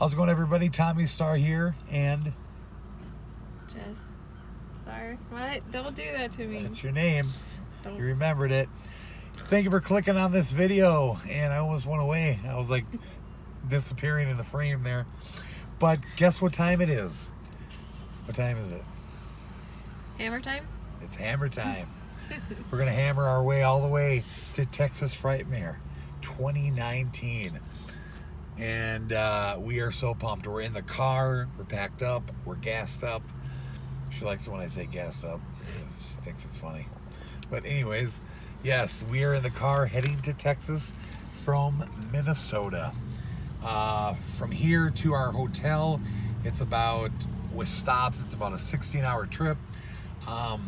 How's it going, everybody? Tommy Star here, and Jess Star. What? Don't do that to me. that's your name. Don't. You remembered it. Thank you for clicking on this video, and I almost went away. I was like disappearing in the frame there. But guess what time it is? What time is it? Hammer time? It's hammer time. We're going to hammer our way all the way to Texas Frightmare 2019. And we are so pumped. We're in the car. We're packed up. We're gassed up. She likes it when I say gassed up because she thinks it's funny. But anyways, yes, we are in the car heading to Texas from Minnesota. From here to our hotel, it's about, with stops, it's about a 16-hour trip. I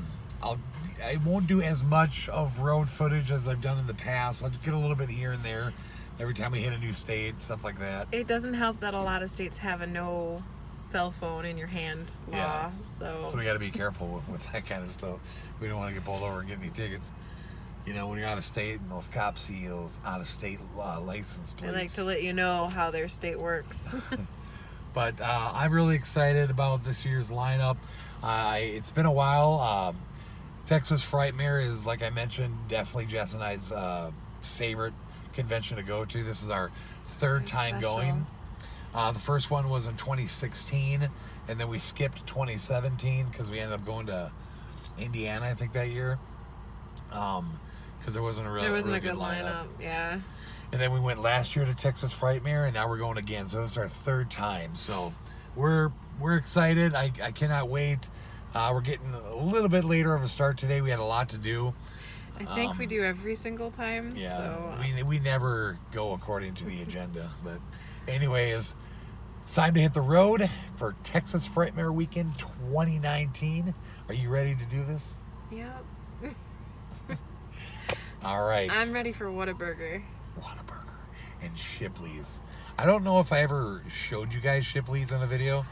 won't do as much of road footage as I've done in the past. I'll get a little bit here and there every time we hit a new state, stuff like that. It doesn't help that a lot of states have a no cell phone in your hand law. Yeah. So we got to be careful with that kind of stuff. We don't want to get pulled over and get any tickets. You know, when you're out of state and those cops see those out of state license plates. they like to let you know how their state works. But I'm really excited about this year's lineup. It's been a while. Texas Frightmare is, like I mentioned, definitely Jess and I's favorite convention to go to. This is our third time going. The first one was in 2016, and then we skipped 2017 because we ended up going to Indiana, I think, that year. Because there wasn't a really good lineup. Yeah. And then we went last year to Texas Frightmare, and now we're going again. So this is our third time. So we're excited. I cannot wait. We're getting a little bit later of a start today. We had a lot to do. I think we do every single time. Yeah, so. we never go according to the agenda. But anyways, it's time to hit the road for Texas Frightmare Weekend 2019. Are you ready to do this? Yep. All right. I'm ready for Whataburger. Whataburger and Shipley's. I don't know if I ever showed you guys Shipley's in a video,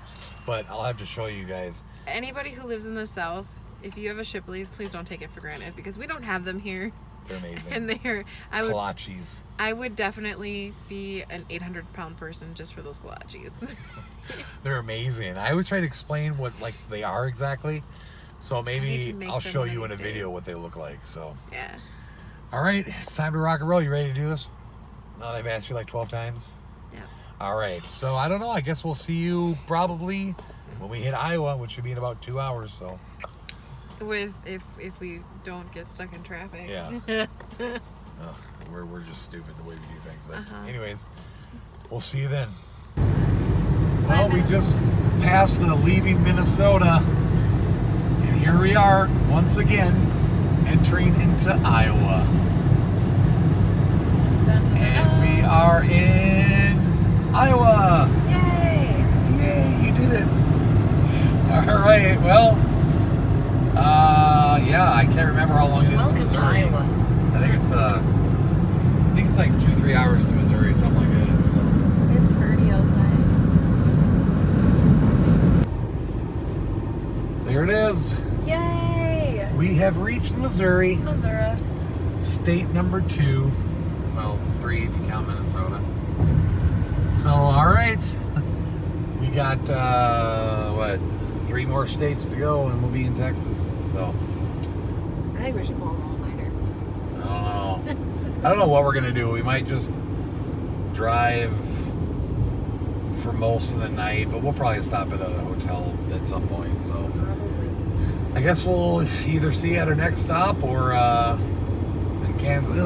but I'll have to show you guys. Anybody who lives in the South, if you have a Shipley's, please don't take it for granted because we don't have them here. They're amazing. And kolaches. I would definitely be an 800-pound person just for those kolaches. They're amazing. I always try to explain what they are exactly. So maybe I'll show you in a video what they look like. So yeah. All right, it's time to rock and roll. You ready to do this? Now that I've asked you like 12 times? Yeah. All right, so I don't know. I guess we'll see you probably when we hit Iowa, which should be in about 2 hours. So. If we don't get stuck in traffic. Yeah. We're just stupid the way we do things. But anyways, we'll see you then. Well, we just passed the leaving Minnesota, and here we are once again entering into Iowa. And we are in Iowa. Yay, you did it. All right, well, yeah, I can't remember how long it is to Missouri. I think it's like 2-3 hours to Missouri, something like that. So it's pretty outside. There it is. Yay! We have reached Missouri. Missouri. State number 2. Well, 3 if you count Minnesota. So, all right. We got, 3 more states to go and we'll be in Texas. So I think we should pull an all-nighter. I don't know what we're going to do. We might just drive for most of the night, but we'll probably stop at a hotel at some point. So Probably. I guess we'll either see you at our next stop or in Kansas.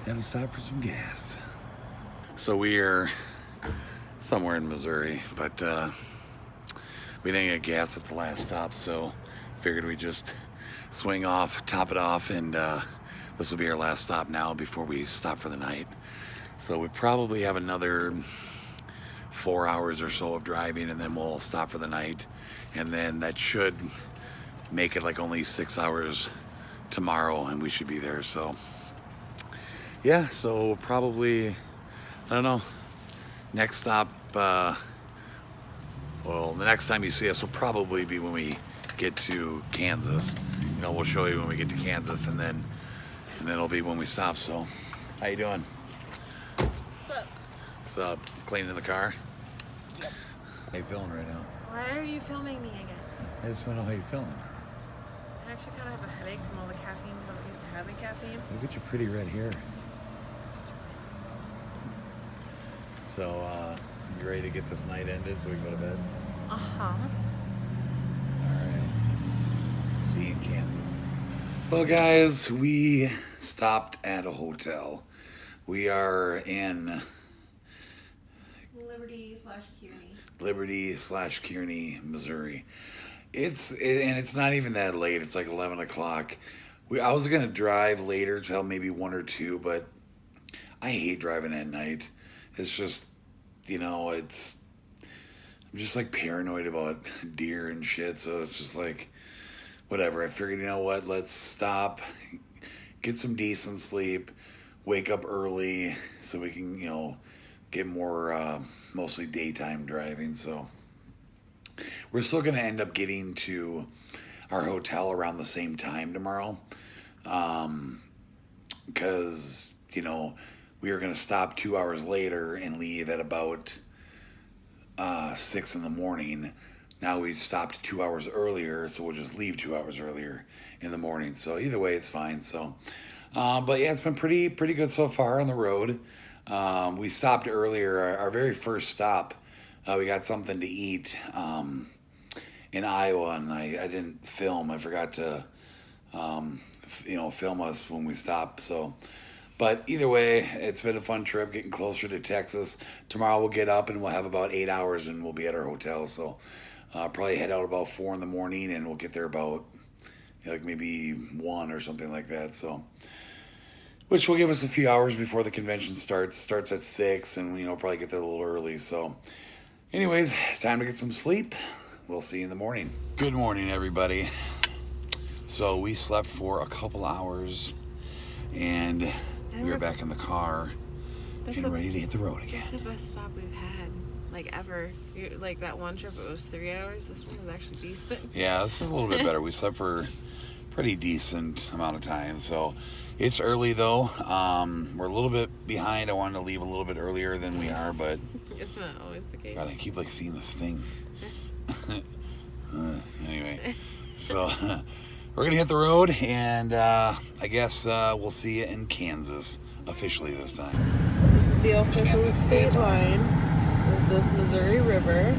And stop for some gas. So we are somewhere in Missouri, but we didn't get gas at the last stop, so figured we'd just swing off, top it off, and this will be our last stop now before we stop for the night. So we probably have another 4 hours or so of driving, and then we'll stop for the night, and then that should make it like only 6 hours tomorrow, and we should be there. So yeah, so probably, I don't know, next stop, well, the next time you see us will probably be when we get to Kansas. You know, we'll show you when we get to Kansas, and then it'll be when we stop. So how you doing? What's up? What's up? Cleaning the car? Yep. How you feeling right now? Why are you filming me again? I just want to know how you're feeling. I actually kind of have a headache from all the caffeine because I'm not used to having caffeine. Look at your pretty red hair. So, you ready to get this night ended so we can go to bed? Uh-huh. Alright. See you in Kansas. Well, guys, we stopped at a hotel. We are in Liberty/Kearney, Missouri. It's not even that late. It's like 11 o'clock. I was gonna drive later till maybe 1 or 2, but I hate driving at night. It's just, you know, I'm just like paranoid about deer and shit. So it's just like, whatever. I figured, you know what? Let's stop, get some decent sleep, wake up early so we can, you know, get more mostly daytime driving. So we're still going to end up getting to our hotel around the same time tomorrow, because, you know, we were going to stop 2 hours later and leave at about 6 in the morning. Now we stopped 2 hours earlier, so we'll just leave 2 hours earlier in the morning. So either way, it's fine. So, but yeah, it's been pretty good so far on the road. We stopped earlier. Our very first stop, we got something to eat in Iowa, and I didn't film. I forgot to, you know, film us when we stopped. So, but either way, it's been a fun trip, getting closer to Texas. Tomorrow we'll get up and we'll have about 8 hours, and we'll be at our hotel. So, probably head out about 4 in the morning, and we'll get there about, you know, like maybe 1 or something like that. So, which will give us a few hours before the convention starts. Starts at 6, and, you know, probably get there a little early. So, anyways, it's time to get some sleep. We'll see you in the morning. Good morning, everybody. So we slept for a couple hours, and we were back in the car and ready to hit the road again. That's the best stop we've had, like, ever. Like, that one trip, it was 3 hours. This one was actually decent. Yeah, this was a little bit better. We slept for pretty decent amount of time. So it's early, though. We're a little bit behind. I wanted to leave a little bit earlier than we are, but It's not always the case. God, I keep like seeing this thing. Anyway, so we're gonna hit the road, and I guess we'll see you in Kansas officially this time. This is the official Kansas state line. Is this Missouri River?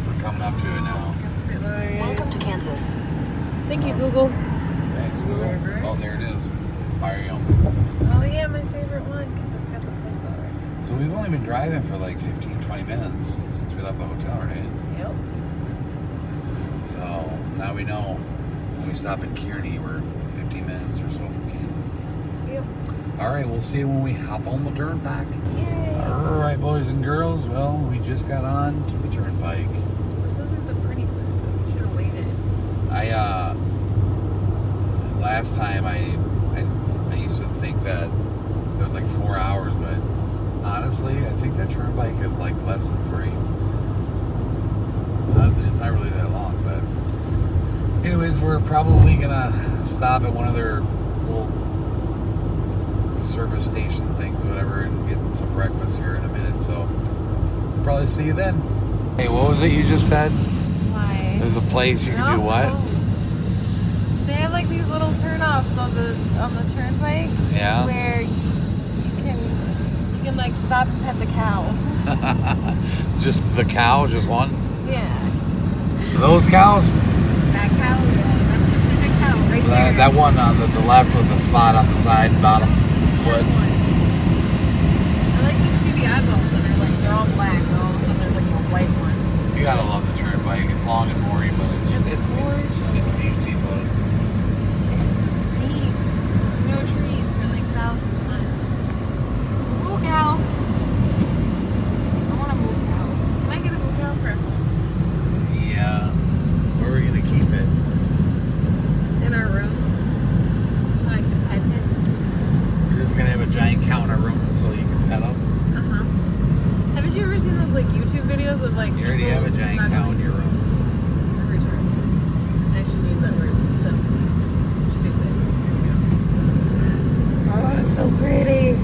We're coming up to it now. State line. Welcome to Kansas. Thank you, Google. Thanks, Google. River. Oh, there it is. Barium. Oh yeah, my favorite one because it's got the sunflower. So we've only been driving for like 15-20 minutes since we left the hotel, right? Yep. So now we know when we stop in Kearney, we're 15 minutes or so from Kansas. Yep. All right, we'll see you when we hop on the turnpike. Yay. All right, boys and girls. Well, we just got on to the turnpike. This isn't the pretty one. We should have waited. Last time I used to think that it was like 4 hours, but honestly, I think that turnpike is like less than 3. It's not really that long, but anyways, we're probably gonna stop at one of their little service station things or whatever and get some breakfast here in a minute. So probably see you then. Hey, what was it you just said? Why? There's a place you can do what? They have like these little turnoffs on the turnpike. Yeah. Where you can like stop and pet the cow. Just the cow, just one? Yeah. Those cows? That cow, yeah. That specific cow right there. That one on the left with the spot on the side and bottom foot. That one. I like when you see the eyeballs and they're all black, and all of a sudden there's like a white one. You gotta love the turnpike. It's long and boring, but it's gorgeous. It's beautiful. It's just so green. There's no trees for like thousands of miles. Moo cow. I want a moo cow. Can I get a moo cow for a home? Yeah. Where are we gonna keep it? In our room. So I can pet it. We're just gonna have a giant cow in our room so you can pet them. Haven't you ever seen those like YouTube videos of like You already have a giant cow in your room. I shouldn't use that word, but still. Stupid. Oh, it's so pretty.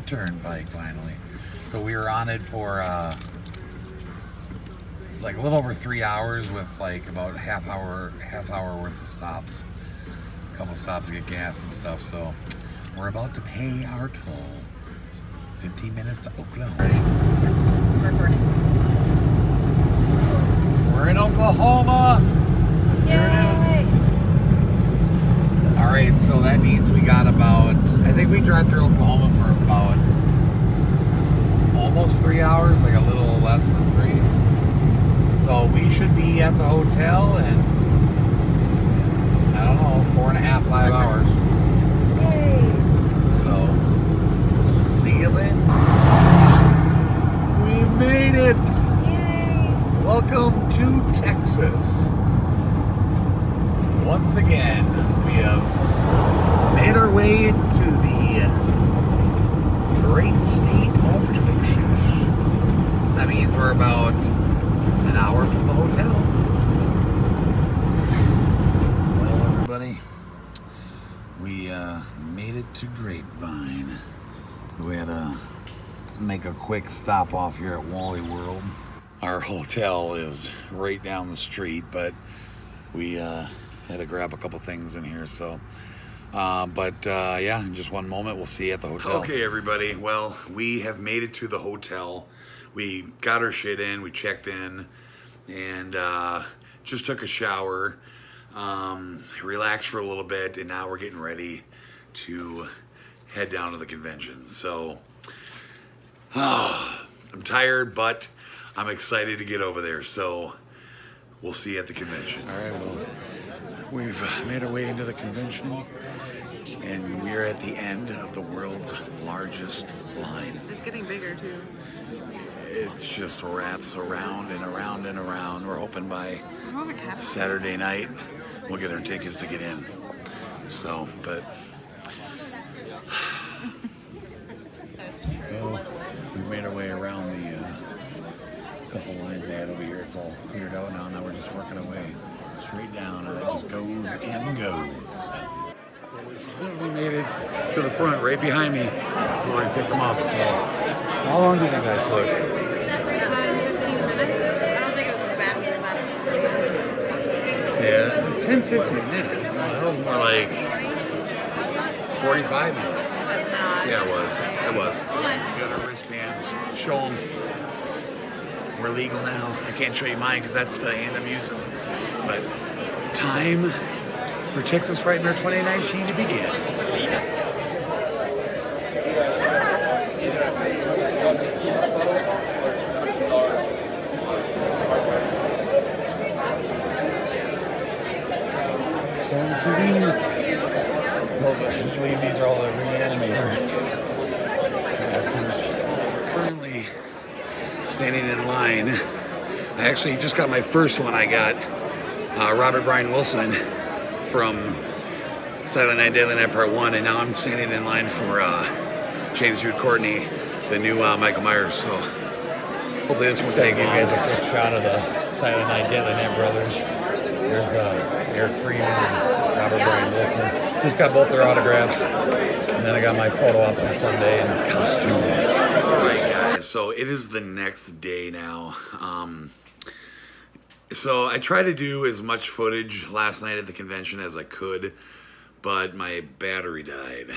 turnpike finally. So we were on it for like a little over 3 hours with like about half hour worth of stops. A couple stops to get gas and stuff. So we're about to pay our toll. 15 minutes to Oklahoma. Recording. We're in Oklahoma. There it is. All right, so that means we got about, I think we drive through Oklahoma for about almost 3 hours, like a little less than 3. So we should be at the hotel in, I don't know, 4.5, 5 hours. Yay. So, see you then. We made it. Yay. Welcome to Texas. Once again, we have made our way to the great state of Texas. That means we're about an hour from the hotel. Well, everybody, we made it to Grapevine. We had to make a quick stop off here at Wally World. Our hotel is right down the street, but we had to grab a couple things in here, so yeah, in just one moment we'll see you at the hotel. Okay, everybody, well, we have made it to the hotel. We got our shit in, we checked in, and just took a shower, relaxed for a little bit, and now we're getting ready to head down to the convention. So I'm tired, but I'm excited to get over there, so we'll see you at the convention. All right, well, we've made our way into the convention, and we're at the end of the world's largest line. It's getting bigger too. It just wraps around and around and around. We're hoping by Saturday night we'll get our tickets to get in. So, but well, we've made our way around the couple lines they had over here. It's all cleared out now. Now we're just working our way straight down, and it just goes and goes. We finally made it to the front, right behind me. So we're gonna pick them up. So, how long do you think that took? 15 minutes. I don't think it was as bad as we thought it was going to be. Yeah, 10, 15 minutes. No, that was more like 45 minutes. It was not. Yeah, it was. It was. We got our wristbands. Show them. We're legal now. I can't show you mine because that's the hand I'm using. But time for Texas Frightmare 2019 to begin. Well, I believe these are all the reanimator actors. Currently standing in line. I actually just got my first one. I got Robert Brian Wilson from Silent Night, Deadly Night Part 1, and now I'm standing in line for James Jude Courtney, the new Michael Myers. So hopefully this won't take long. Give you guys a quick shot of the Silent Night, Deadly Night brothers. There's Eric Freeman and Robert Brian Wilson. Just got both their autographs, and then I got my photo op on Sunday and costumes. All right, guys. So it is the next day now. So I tried to do as much footage last night at the convention as I could, but my battery died.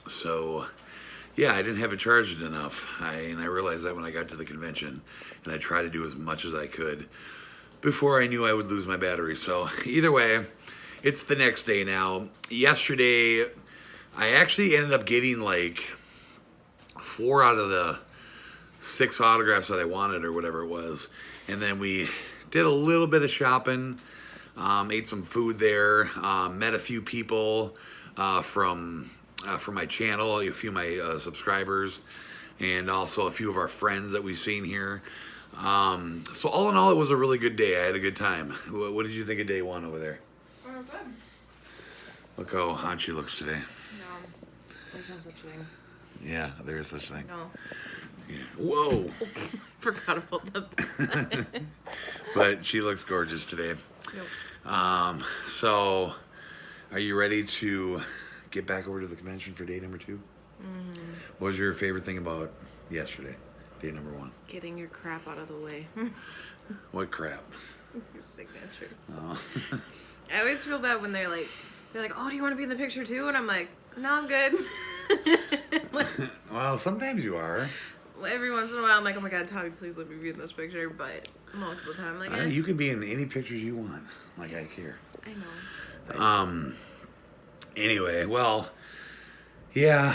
So yeah, I didn't have it charged enough. And I realized that when I got to the convention, and I tried to do as much as I could before I knew I would lose my battery. So either way, it's the next day now. Yesterday, I actually ended up getting like 4 out of the 6 autographs that I wanted or whatever it was. And then we did a little bit of shopping, ate some food there, met a few people from my channel, a few of my subscribers, and also a few of our friends that we've seen here. So all in all, it was a really good day. I had a good time. What did you think of day 1 over there? Oh, good. Look how hot she looks today. No, there's no such thing. Yeah, there is such a thing. No. Yeah. Whoa. Forgot about that. But she looks gorgeous today. Nope. So are you ready to get back over to the convention for day number 2? What was your favorite thing about yesterday, day number 1? Getting your crap out of the way. What crap? Your signatures. Oh. I always feel bad when they're like, oh, do you want to be in the picture too? And I'm like, no, I'm good. Well, sometimes you are. Every once in a while, I'm like, oh my God, Tommy, please let me be in this picture. But most of the time, I'm like, You can be in any pictures you want. Like, I care. I know. Anyway, well, yeah,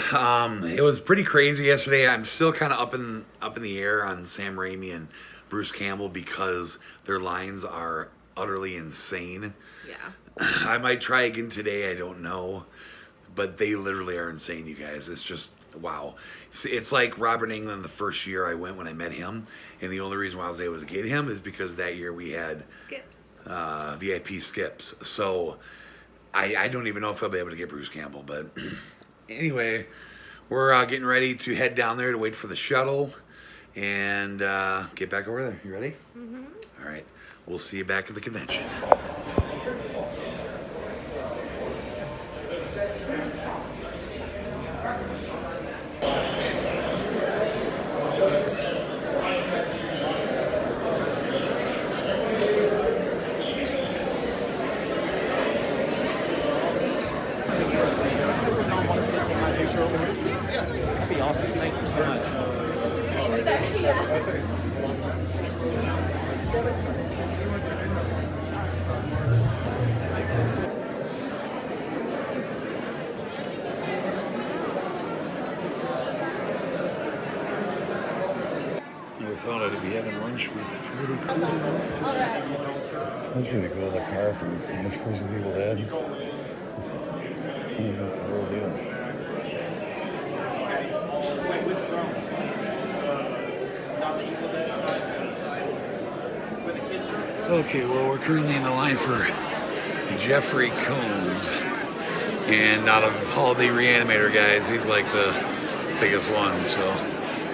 it was pretty crazy yesterday. I'm still kind of up in the air on Sam Raimi and Bruce Campbell because their lines are utterly insane. Yeah. I might try again today. I don't know, but they literally are insane, you guys. It's just wow. It's like Robert Englund the first year I went when I met him, and the only reason why I was able to get him is because that year we had Skips. VIP skips. So I don't even know if I'll be able to get Bruce Campbell, but anyway, we're getting ready to head down there to wait for the shuttle and get back over there. You ready? Mm-hmm. All right. We'll see you back at the convention. That'd be awesome. Thank you so much. Never thought I'd be having lunch with really cool. That's pretty cool, that car from Ash vs. Evil Dead. I think that's the real deal. Which room? Not the Evil Dead side, where the kids are? Okay, well, we're currently in the line for Jeffrey Combs. And out of all the Reanimator guys, he's like the biggest one, so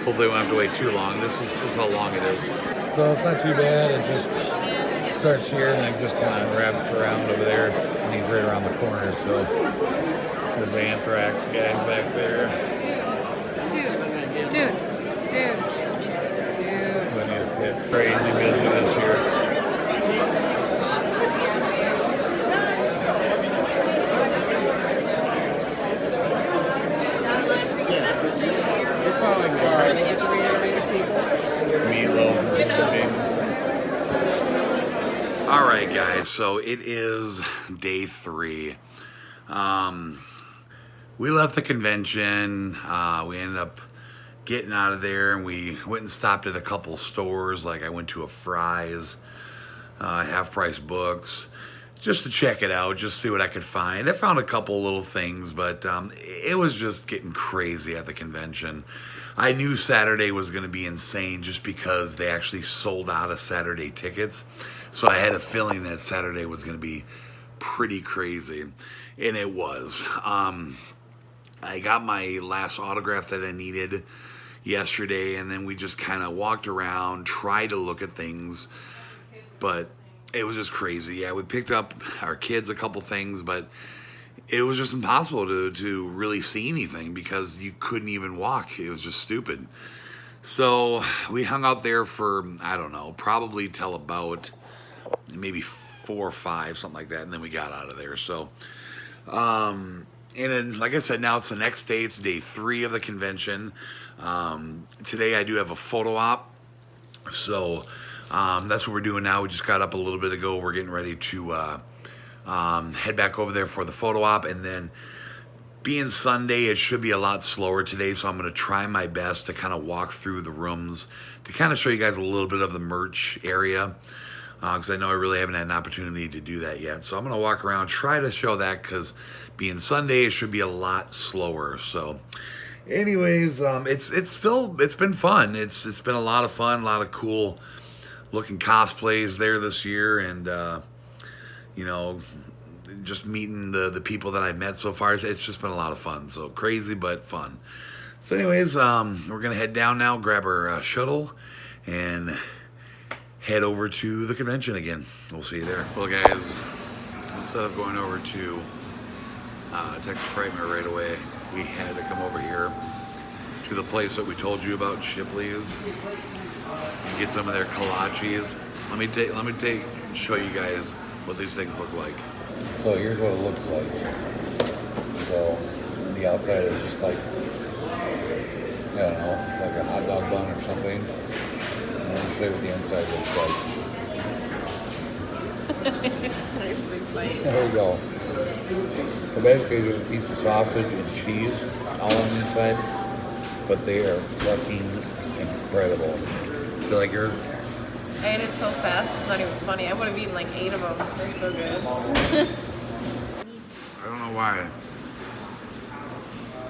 hopefully we won't have to wait too long. This is how long it is. So it's not too bad. It just starts here and then just kind of wraps around over there, and he's right around the corner. So there's the Anthrax guys back there. Dude. We need to get crazy busy this year. Meatloaf and Jameson. All right, guys, so it is day 3. We left the convention. We ended up getting out of there, and we went and stopped at a couple stores. Like I went to a Fry's, half-price books, just to check it out, just see what I could find. I found a couple little things, but it was just getting crazy at the convention. I knew Saturday was going to be insane just because they actually sold out of Saturday tickets. So I had a feeling that Saturday was going to be pretty crazy, and it was. I got my last autograph that I needed yesterday, and then we just kind of walked around, tried to look at things, but it was just crazy. Yeah, we picked up our kids a couple things, but it was just impossible to really see anything because you couldn't even walk. It was just stupid. So we hung out there for, I don't know, probably till about maybe 4 or 5, something like that, and then we got out of there. So, and then, like I said, now it's the next day. It's day 3 of the convention. Today I do have a photo op. So that's what we're doing now. We just got up a little bit ago. We're getting ready to head back over there for the photo op. And then being Sunday, it should be a lot slower today. So I'm going to try my best to kind of walk through the rooms to kind of show you guys a little bit of the merch area. Because I know I really haven't had an opportunity to do that yet. So I'm going to walk around, try to show that, because being Sunday, it should be a lot slower. So anyways, it's been fun. It's been a lot of fun, a lot of cool looking cosplays there this year. And, you know, just meeting the people that I've met so far, it's just been a lot of fun. So crazy, but fun. So anyways, we're going to head down now, grab our shuttle, and head over to the convention again. We'll see you there. Well, guys, instead of going over to Texas Frightmare right away, we had to come over here to to the place that we told you about, Shipley's, and get some of their kolaches. Let me show you guys what these things look like. So here's what it looks like. So the outside is just like, I don't know, it's like a hot dog bun or something. And let me show you what the inside looks like. Nice big plate. There we go. So basically there's a piece of sausage and cheese all on the inside, but they are fucking incredible. So like you're... I ate it so fast, it's not even funny. I would have eaten like 8 of them. They're so good. I don't know why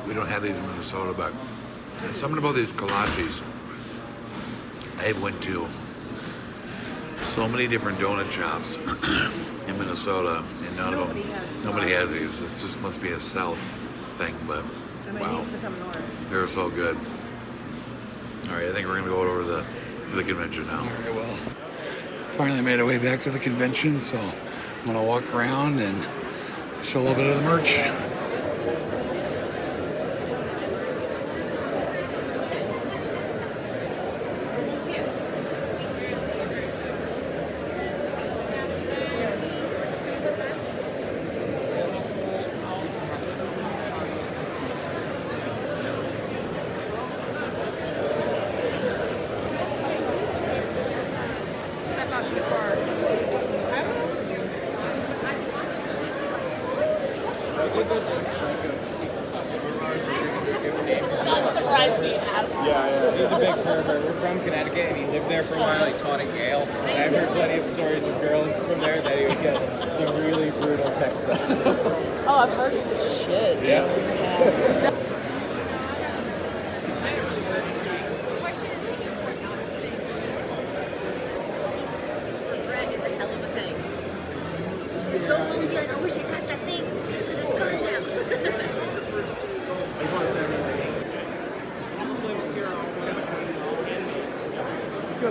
we don't have these in Minnesota, but there's something about these kolaches. I went to so many different donut shops in Minnesota, and nobody has these. It just must be a South thing, but wow, they're so good. All right, I think we're gonna go over to the convention now. All right, well, finally made our way back to the convention, so I'm gonna walk around and show a little bit of the merch. Step out to the car. Not surprised me at all. Yeah. He's a big pervert. We're from Connecticut, and he lived there for a while. He taught at Yale. And I've heard plenty of stories of girls from there that he would get some really brutal text messages. Oh, I've heard he's a shit. Yeah. Yeah. The question is, can you afford alcohol? Brett is a hell of a thing. You go home and be like, I wish I got that thing, because it's gone now. I just want to say everything. Is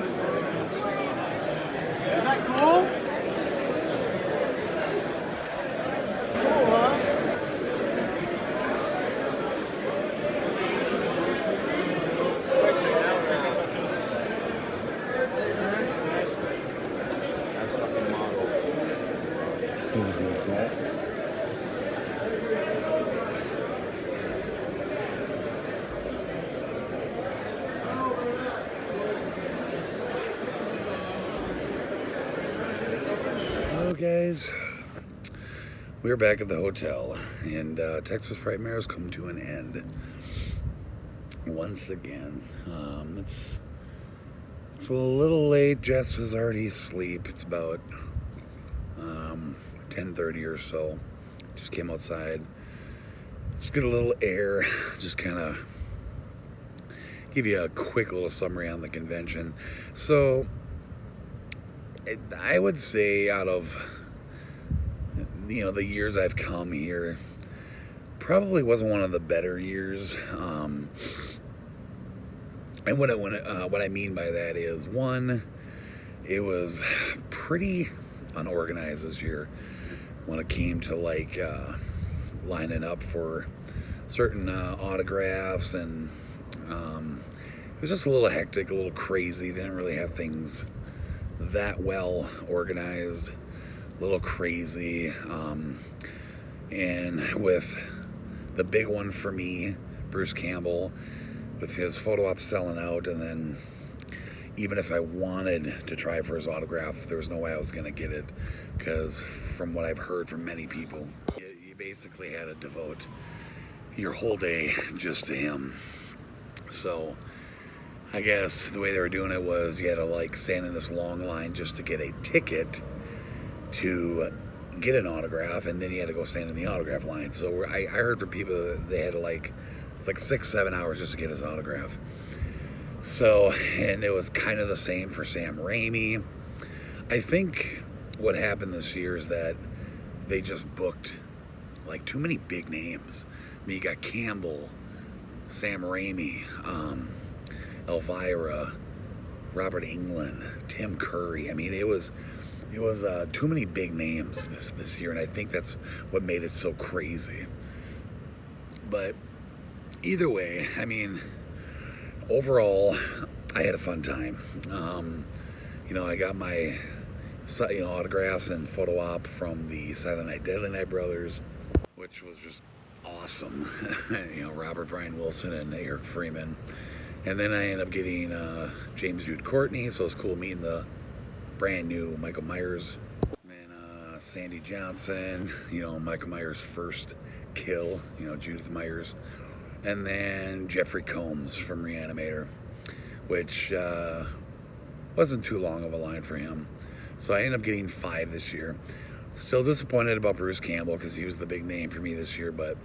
that cool? It's cool, huh? That's fucking model. Hello guys, we're back at the hotel, and Texas Frightmare has come to an end once again. It's a little late. Jess is already asleep. It's about 10:30 or so. Just came outside, just get a little air, just kind of give you a quick little summary on the convention. So I would say out of, you know, the years I've come here, probably wasn't one of the better years. And what I mean by that is, one, it was pretty unorganized this year when it came to like lining up for certain autographs, and it was just a little hectic, a little crazy. Didn't really have things that well organized, a little crazy, and with the big one for me, Bruce Campbell, with his photo op selling out, and then even if I wanted to try for his autograph, there was no way I was going to get it, because from what I've heard from many people, you basically had to devote your whole day just to him. So I guess the way they were doing it was you had to like stand in this long line just to get a ticket to get an autograph, and then you had to go stand in the autograph line. So I heard from people that they had to it's like 6-7 hours just to get his autograph. So, and it was kind of the same for Sam Raimi. I think what happened this year is that they just booked like too many big names. I mean, you got Campbell, Sam Raimi, Elvira, Robert Englund, Tim Curry. I mean, it was too many big names this year, and I think that's what made it so crazy. But either way, I mean, overall, I had a fun time. You know, I got my autographs and photo op from the Silent Night, Deadly Night brothers, which was just awesome. You know, Robert Brian Wilson and Eric Freeman. And then I ended up getting James Jude Courtney, so it was cool meeting the brand new Michael Myers. And Sandy Johnson, you know, Michael Myers' first kill, you know, Judith Myers. And then Jeffrey Combs from Reanimator, which wasn't too long of a line for him. So I ended up getting 5 this year. Still disappointed about Bruce Campbell because he was the big name for me this year, but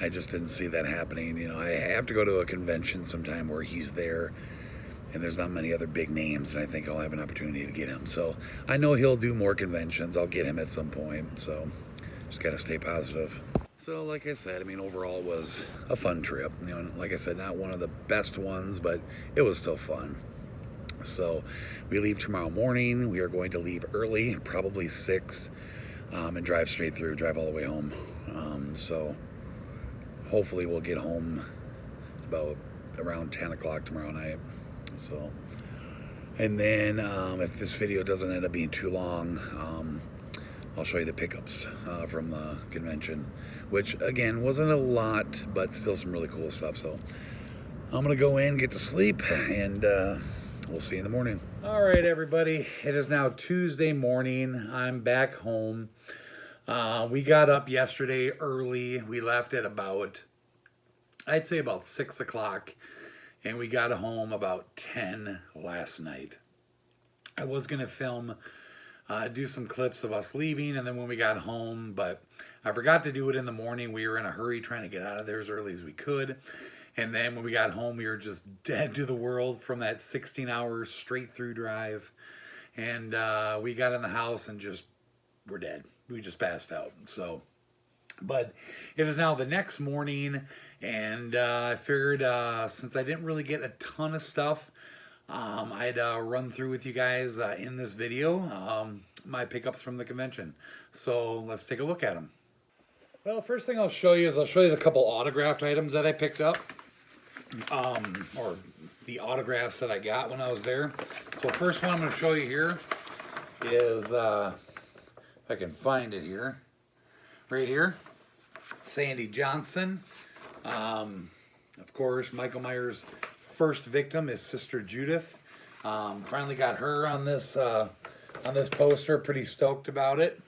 I just didn't see that happening. You know, I have to go to a convention sometime where he's there, and there's not many other big names, and I think I'll have an opportunity to get him. So I know he'll do more conventions. I'll get him at some point, so just got to stay positive. So like I said, I mean, overall it was a fun trip. You know, like I said, not one of the best ones, but it was still fun. So we leave tomorrow morning. We are going to leave early, probably 6, and drive straight through, drive all the way home. So hopefully we'll get home about around 10 o'clock tomorrow night. So, and then if this video doesn't end up being too long, I'll show you the pickups from the convention, which again wasn't a lot, but still some really cool stuff. So I'm gonna go in, get to sleep, and we'll see you in the morning. All right, everybody, it is now Tuesday morning. I'm back home. We got up yesterday early. We left at about, I'd say about 6 o'clock, and we got home about 10 last night. I was gonna film, do some clips of us leaving, and then when we got home, but I forgot to do it in the morning. We were in a hurry trying to get out of there as early as we could. And then when we got home, we were just dead to the world from that 16-hour straight through drive. And we got in the house and just were dead. We just passed out. So, but it is now the next morning, and I figured since I didn't really get a ton of stuff, I'd run through with you guys in this video my pickups from the convention. So let's take a look at them. Well, first thing I'll show you is the couple autographed items that I picked up, or the autographs that I got when I was there. So first one I'm going to show you here is, if I can find it here, right here, Sandy Johnson. Of course, Michael Myers' first victim is Sister Judith. Finally got her on this poster. Pretty stoked about it.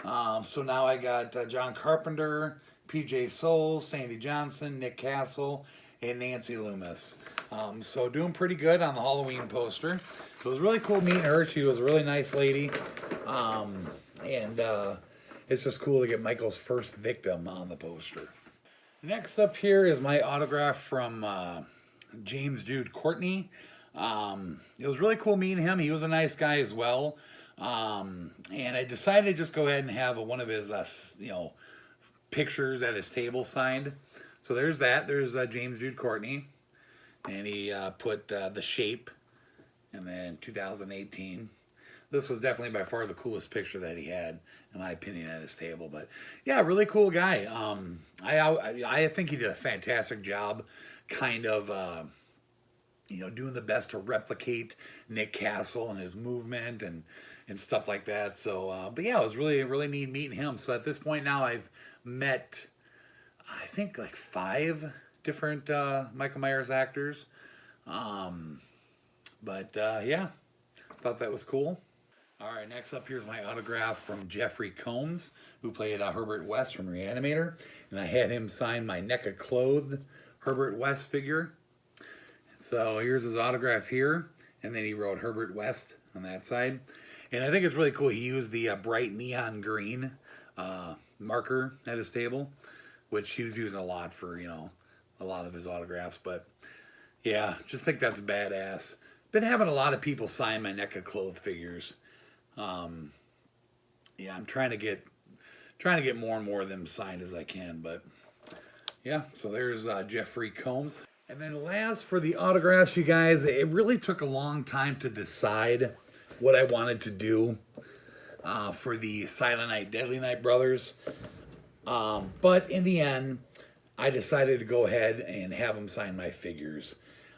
So now I got John Carpenter, PJ Souls, Sandy Johnson, Nick Castle, and Nancy Loomis. So doing pretty good on the Halloween poster. So it was really cool meeting her. She was a really nice lady. And it's just cool to get Michael's first victim on the poster. Next up here is my autograph from James Jude Courtney. It was really cool meeting him. He was a nice guy as well. And I decided to just go ahead and have one of his, pictures at his table signed. So there's that. There's James Jude Courtney. And he put The Shape, and then 2018. This was definitely by far the coolest picture that he had, in my opinion, at his table. But yeah, really cool guy. I think he did a fantastic job, kind of, doing the best to replicate Nick Castle and his movement and stuff like that. So, but yeah, it was really, really neat meeting him. So at this point now, I've met, I think, like 5 different Michael Myers actors. Yeah, thought that was cool. All right, next up here's my autograph from Jeffrey Combs, who played Herbert West from Reanimator. And I had him sign my NECA-clothed Herbert West figure. So here's his autograph here. And then he wrote Herbert West on that side. And I think it's really cool. He used the bright neon green marker at his table, which he was using a lot for, a lot of his autographs. But yeah, just think that's badass. Been having a lot of people sign my NECA-clothed figures. Yeah, I'm trying to get more and more of them signed as I can, but yeah, so there's Jeffrey Combs. And then last for the autographs, you guys, it really took a long time to decide what I wanted to do for the Silent Night, Deadly Night brothers. But in the end, I decided to go ahead and have him sign my figures.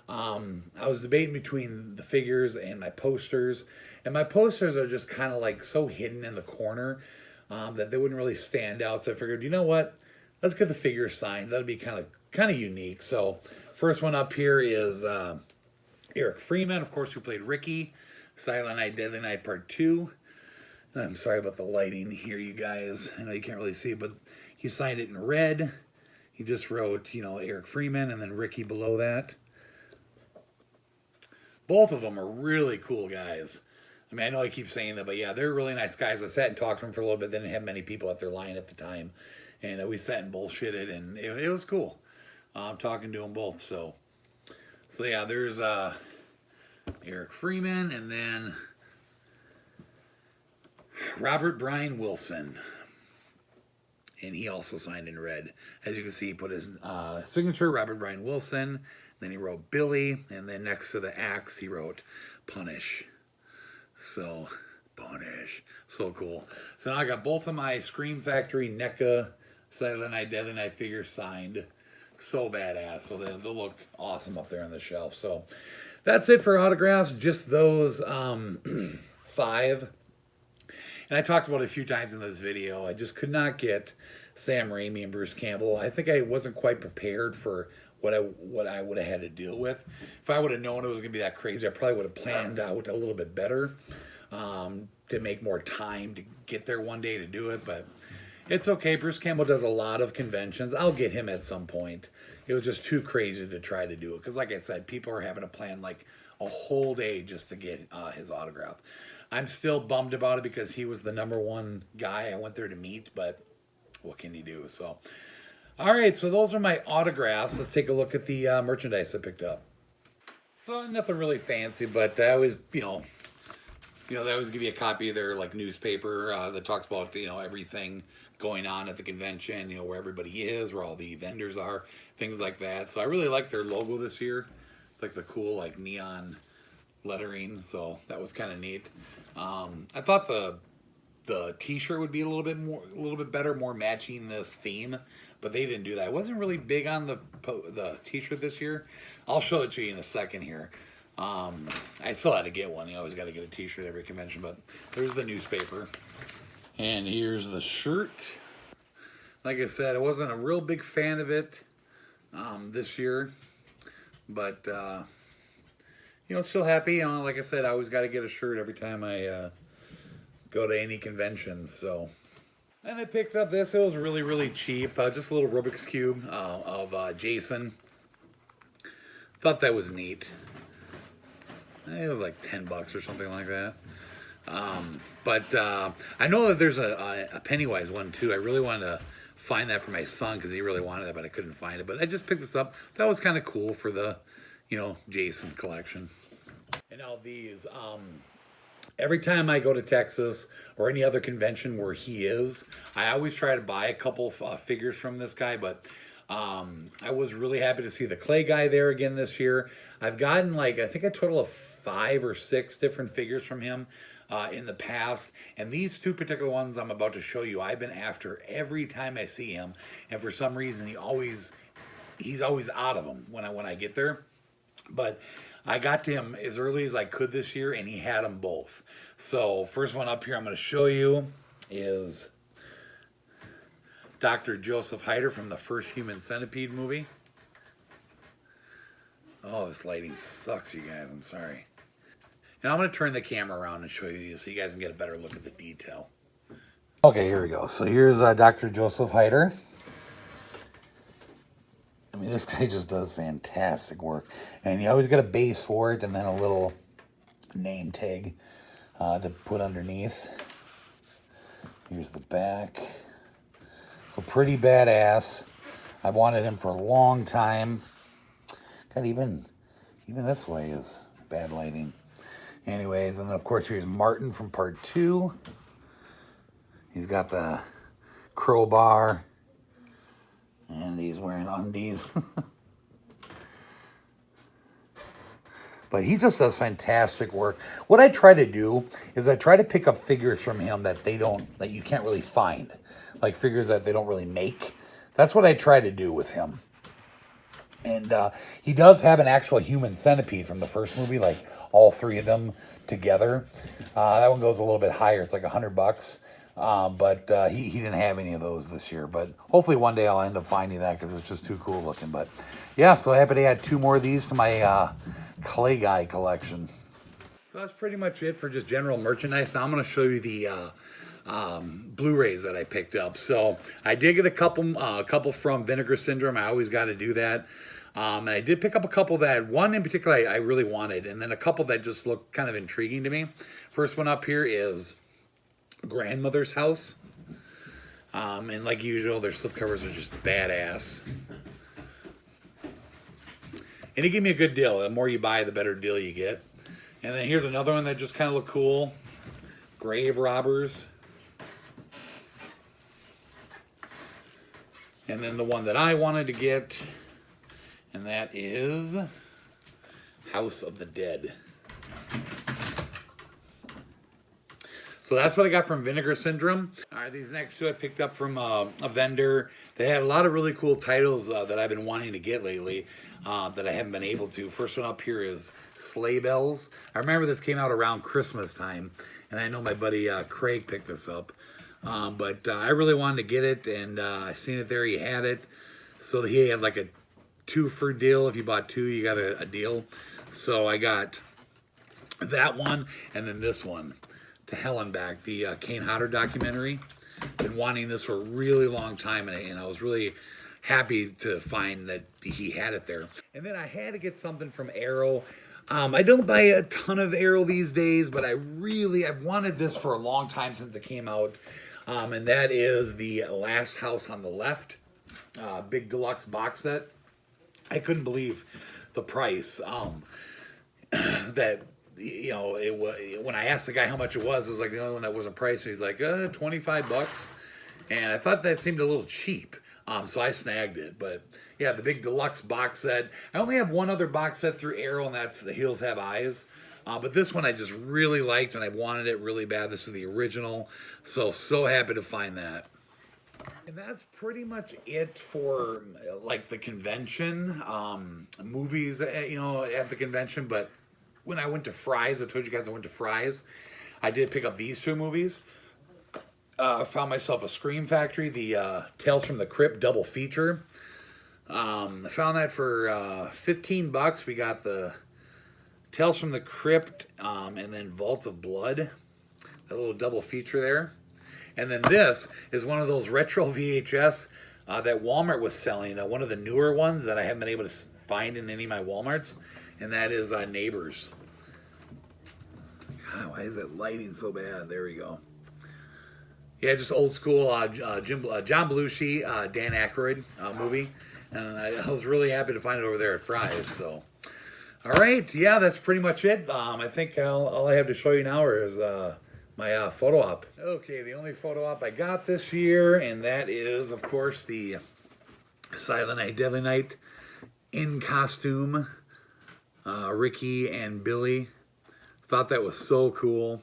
I was debating between the figures and my posters, and my posters are just kind of like so hidden in the corner that they wouldn't really stand out. So I figured, you know what? Let's get the figures signed. That'll be kind of unique. So first one up here is Eric Freeman, of course, who played Ricky, Silent Night, Deadly Night Part 2. And I'm sorry about the lighting here, you guys. I know you can't really see, but he signed it in red. He just wrote, you know, Eric Freeman and then Ricky below that. Both of them are really cool guys. I mean, I know I keep saying that, but yeah, they're really nice guys. I sat and talked to them for a little bit. They didn't have many people at their line at the time. And we sat and bullshitted, and it was cool. I'm talking to them both. So yeah, there's Eric Freeman, and then Robert Brian Wilson. And he also signed in red. As you can see, he put his signature, Robert Brian Wilson. Then he wrote Billy. And then next to the axe, he wrote Punish. So, Punish. So cool. So now I got both of my Scream Factory NECA Silent Night, Deadly Night figures signed. So badass. So they'll look awesome up there on the shelf. So that's it for autographs. Just those 5. And I talked about it a few times in this video. I just could not get Sam Raimi and Bruce Campbell. I think I wasn't quite prepared for what I would have had to deal with. If I would have known it was going to be that crazy, I probably would have planned out a little bit better to make more time to get there one day to do it. But it's okay. Bruce Campbell does a lot of conventions. I'll get him at some point. It was just too crazy to try to do it. Because like I said, people are having to plan like a whole day just to get his autograph. I'm still bummed about it because he was the #1 guy I went there to meet, but what can you do? So, all right, so those are my autographs. Let's take a look at the merchandise I picked up. So nothing really fancy, but I always, they always give you a copy of their like newspaper that talks about, everything going on at the convention, where everybody is, where all the vendors are, things like that. So I really like their logo this year. Like the cool like neon lettering, so that was kind of neat. I thought the t-shirt would be a little bit better, more matching this theme, but they didn't do that. I wasn't really big on the t-shirt this year. I'll show it to you in a second here. I still had to get one. You always got to get a t-shirt every convention, but there's the newspaper. And here's the shirt. Like I said, I wasn't a real big fan of it this year, but still happy. Like I said, I always got to get a shirt every time I go to any conventions. So, and I picked up this. It was really, really cheap. Just a little Rubik's Cube of Jason. Thought that was neat. It was like $10 or something like that. But I know that there's a Pennywise one too. I really wanted to find that for my son because he really wanted it, but I couldn't find it. But I just picked this up. That was kind of cool for the, Jason collection. And now these, every time I go to Texas or any other convention where he is, I always try to buy a couple figures from this guy, but I was really happy to see the clay guy there again this year. I've gotten I think a total of 5 or 6 different figures from him in the past, and these 2 particular ones I'm about to show you, I've been after every time I see him, and for some reason he's always out of them when I get there. But I got to him as early as I could this year, and he had them both. So first one up here I'm going to show you is Dr. Joseph Hyder from the first Human Centipede movie. Oh, this lighting sucks, you guys. I'm sorry. And I'm going to turn the camera around and show you so you guys can get a better look at the detail. Okay, here we go. So here's Dr. Joseph Hyder. I mean, this guy just does fantastic work. And you always get a base for it and then a little name tag to put underneath. Here's the back. So pretty badass. I've wanted him for a long time. God, even this way is bad lighting. Anyways, and then of course here's Martin from part 2. He's got the crowbar. And he's wearing undies. But he just does fantastic work. What I try to do is I try to pick up figures from him that you can't really find. Like figures that they don't really make. that's what I try to do with him. And he does have an actual human centipede from the first movie, like all three of them together. That one goes a little bit higher. It's like $100. But he didn't have any of those this year. But hopefully one day I'll end up finding that because it's just too cool looking. But yeah, so happy to add 2 more of these to my clay guy collection. So that's pretty much it for just general merchandise. Now I'm going to show you the Blu-rays that I picked up. So I did get a couple from Vinegar Syndrome. I always got to do that. And I did pick up a couple that, one in particular I really wanted, and then a couple that just looked kind of intriguing to me. First one up here is Grandmother's House. And like usual, their slipcovers are just badass. And it gave me a good deal. The more you buy, the better deal you get. And then here's another one that just kind of looked cool. Grave Robbers. And then the one that I wanted to get, and that is House of the Dead. So that's what I got from Vinegar Syndrome. All right, these next two I picked up from a vendor. They had a lot of really cool titles that I've been wanting to get lately that I haven't been able to. First one up here is Sleigh Bells. I remember this came out around Christmas time, and I know my buddy Craig picked this up. But I really wanted to get it, and I seen it there. He had it. So he had like a 2-for deal. If you bought 2, you got a deal. So I got that one, and then this one. To Hell and Back, the Kane Hodder documentary. Been wanting this for a really long time, and I was really happy to find that he had it there. And then I had to get something from Arrow. I don't buy a ton of Arrow these days, but I've wanted this for a long time since it came out. And that is the Last House on the Left, big deluxe box set. I couldn't believe the price. That, you know, when I asked the guy how much it was like the only one that wasn't priced. He's like, $25. And I thought that seemed a little cheap. So I snagged it. But yeah, the big deluxe box set. I only have one other box set through Arrow, and that's The Hills Have Eyes. But this one I just really liked, and I wanted it really bad. This is the original. So happy to find that. And that's pretty much it for like the convention, movies, you know, at the convention. But when I went to Fry's, I told you guys I went to Fry's, I did pick up these 2 movies. I found myself a Scream Factory, the Tales from the Crypt double feature. I found that for $15. We got the Tales from the Crypt and then Vault of Blood, a little double feature there. And then this is one of those retro VHS that Walmart was selling, one of the newer ones that I haven't been able to find in any of my Walmarts, and that is Neighbors. God, why is that lighting so bad? There we go. Yeah, just old school John Belushi, Dan Aykroyd movie, and I was really happy to find it over there at Fry's. So, all right, yeah, that's pretty much it. I think all I have to show you now is my photo op. Okay, the only photo op I got this year, and that is, of course, the Silent Night, Deadly Night in costume, Ricky and Billy. Thought that was so cool.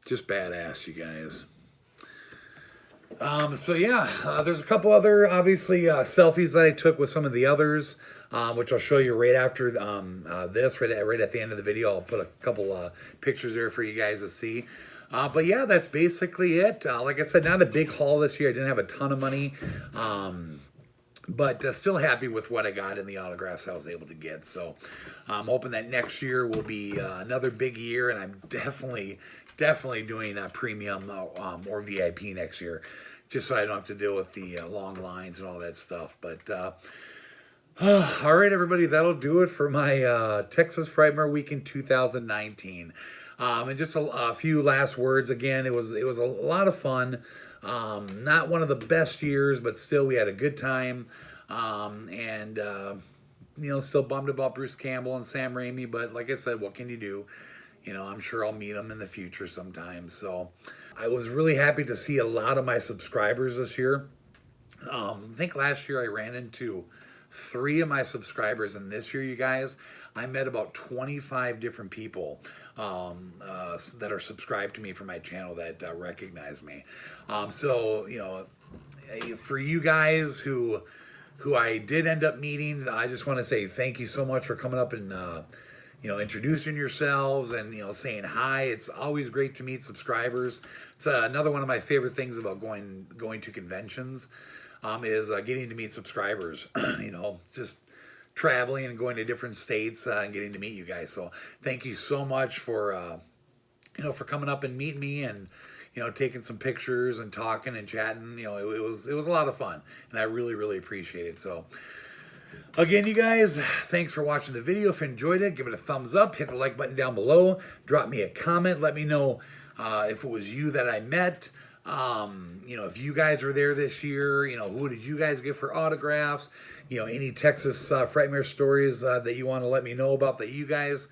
Just badass, you guys. So yeah, there's a couple other, obviously, selfies that I took with some of the others, which I'll show you right after this, right at the end of the video. I'll put a couple pictures there for you guys to see. But yeah, that's basically it. Like I said, not a big haul this year. I didn't have a ton of money. But still happy with what I got in the autographs I was able to get. So I'm hoping that next year will be another big year, and I'm definitely doing a premium or VIP next year, just so I don't have to deal with the long lines and all that stuff. But all right, everybody, that'll do it for my Texas Frightmare Weekend 2019. And just a few last words. Again, it was a lot of fun. Not one of the best years, but still we had a good time. You know, still bummed about Bruce Campbell and Sam Raimi, but like I said, what can you do? You know, I'm sure I'll meet them in the future sometime. So I was really happy to see a lot of my subscribers this year. I think last year I ran into 3 of my subscribers, and this year, you guys, I met about 25 different people that are subscribed to me from my channel that recognize me. So, you know, for you guys who I did end up meeting, I just want to say thank you so much for coming up and introducing yourselves and saying hi. It's always great to meet subscribers. It's another one of my favorite things about going to conventions is getting to meet subscribers. Just traveling and going to different states and getting to meet you guys. So thank you so much for for coming up and meeting me and taking some pictures and talking and chatting. It was a lot of fun, and I really, really appreciate it. So again, you guys, thanks for watching the video. If you enjoyed it, give it a thumbs up, hit the like button down below, drop me a comment, let me know if it was you that I met. If you guys were there this year, who did you guys get for autographs? Any Texas Frightmare stories that you want to let me know about that you guys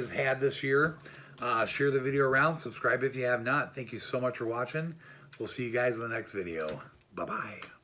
had this year. Share the video around, subscribe if you have not. Thank you so much for watching. We'll see you guys in the next video. Bye-bye.